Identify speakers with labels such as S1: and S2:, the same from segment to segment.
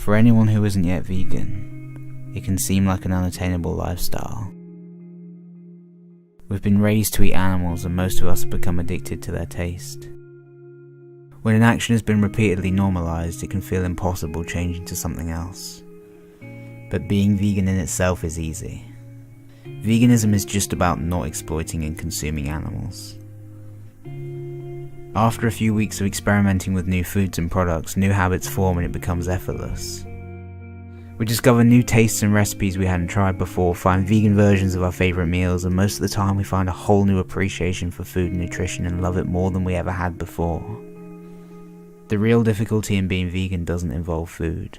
S1: For anyone who isn't yet vegan, it can seem like an unattainable lifestyle. We've been raised to eat animals, and most of us have become addicted to their taste. When an action has been repeatedly normalized, it can feel impossible changing to something else. But being vegan in itself is easy. Veganism is just about not exploiting and consuming animals. After a few weeks of experimenting with new foods and products, new habits form and it becomes effortless. We discover new tastes and recipes we hadn't tried before, find vegan versions of our favourite meals, and most of the time we find a whole new appreciation for food and nutrition and love it more than we ever had before. The real difficulty in being vegan doesn't involve food.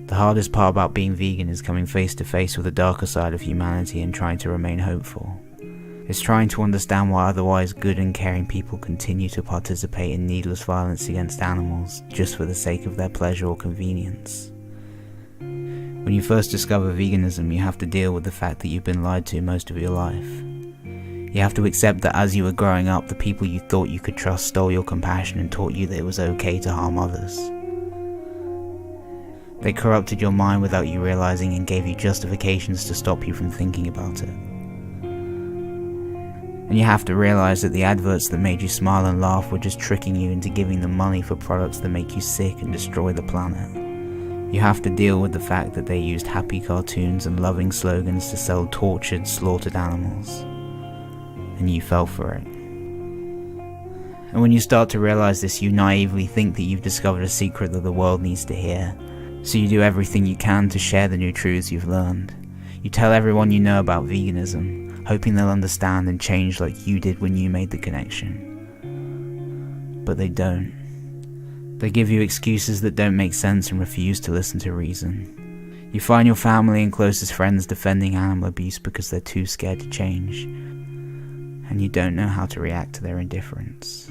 S1: The hardest part about being vegan is coming face to face with the darker side of humanity and trying to remain hopeful. It's trying to understand why otherwise good and caring people continue to participate in needless violence against animals just for the sake of their pleasure or convenience. When you first discover veganism, you have to deal with the fact that you've been lied to most of your life. You have to accept that as you were growing up, the people you thought you could trust stole your compassion and taught you that it was okay to harm others. They corrupted your mind without you realizing and gave you justifications to stop you from thinking about it. And you have to realize that the adverts that made you smile and laugh were just tricking you into giving them money for products that make you sick and destroy the planet. You have to deal with the fact that they used happy cartoons and loving slogans to sell tortured, slaughtered animals. And you fell for it. And when you start to realize this, you naively think that you've discovered a secret that the world needs to hear. So you do everything you can to share the new truths you've learned. You tell everyone you know about veganism, hoping they'll understand and change like you did when you made the connection. But they don't. They give you excuses that don't make sense and refuse to listen to reason. You find your family and closest friends defending animal abuse because they're too scared to change. And you don't know how to react to their indifference.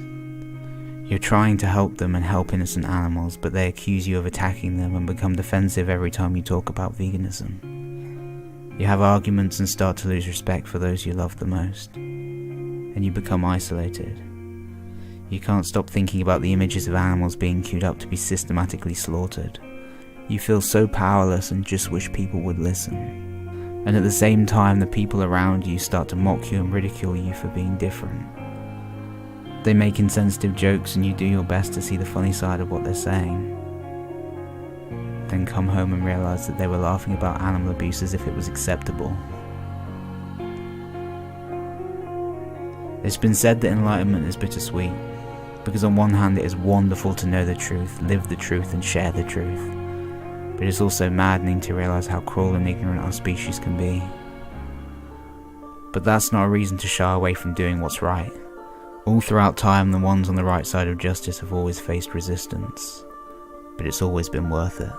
S1: You're trying to help them and help innocent animals, but they accuse you of attacking them and become defensive every time you talk about veganism. You have arguments and start to lose respect for those you love the most. And you become isolated. You can't stop thinking about the images of animals being queued up to be systematically slaughtered. You feel so powerless and just wish people would listen. And at the same time, the people around you start to mock you and ridicule you for being different. They make insensitive jokes and you do your best to see the funny side of what they're saying. Then come home and realize that they were laughing about animal abuse as if it was acceptable. It's been said that enlightenment is bittersweet, because on one hand it is wonderful to know the truth, live the truth and share the truth. But it's also maddening to realize how cruel and ignorant our species can be. But that's not a reason to shy away from doing what's right. All throughout time, the ones on the right side of justice have always faced resistance. But it's always been worth it.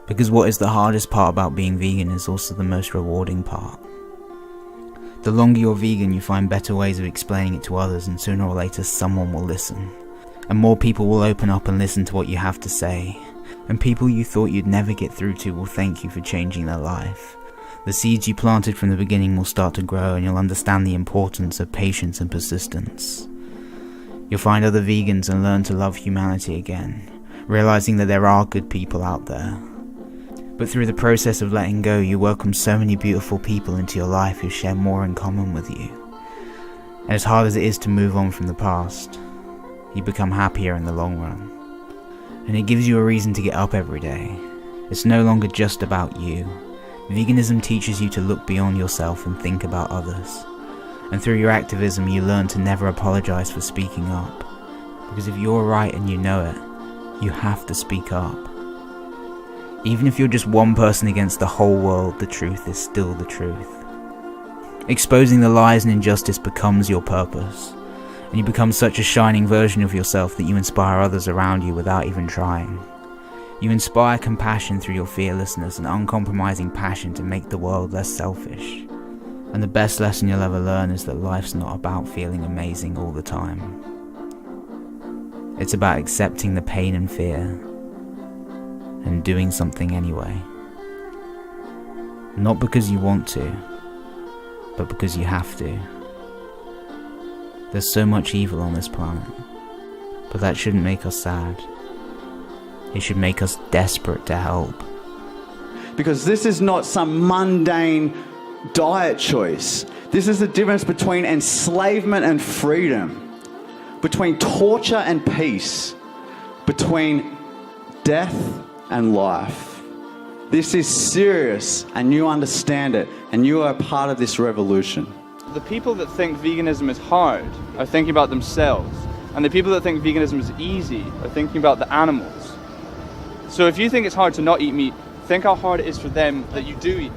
S1: Because what is the hardest part about being vegan is also the most rewarding part. The longer you're vegan, you find better ways of explaining it to others, and sooner or later someone will listen. And more people will open up and listen to what you have to say. And people you thought you'd never get through to will thank you for changing their life. The seeds you planted from the beginning will start to grow, and you'll understand the importance of patience and persistence. You'll find other vegans and learn to love humanity again, realizing that there are good people out there. But through the process of letting go, you welcome so many beautiful people into your life who share more in common with you. And as hard as it is to move on from the past, you become happier in the long run. And it gives you a reason to get up every day. It's no longer just about you. Veganism teaches you to look beyond yourself and think about others. And through your activism, you learn to never apologize for speaking up. Because if you're right and you know it, you have to speak up. Even if you're just one person against the whole world, the truth is still the truth. Exposing the lies and injustice becomes your purpose. And you become such a shining version of yourself that you inspire others around you without even trying. You inspire compassion through your fearlessness and uncompromising passion to make the world less selfish. And the best lesson you'll ever learn is that life's not about feeling amazing all the time. It's about accepting the pain and fear, and doing something anyway. Not because you want to, but because you have to. There's so much evil on this planet, but that shouldn't make us sad. It should make us desperate to help.
S2: Because this is not some mundane diet choice. This is the difference between enslavement and freedom, between torture and peace, between death and life. This is serious, and you understand it, and you are a part of this revolution.
S3: The people that think veganism is hard are thinking about themselves, and the people that think veganism is easy are thinking about the animals. So if you think it's hard to not eat meat, think how hard it is for them that you do eat.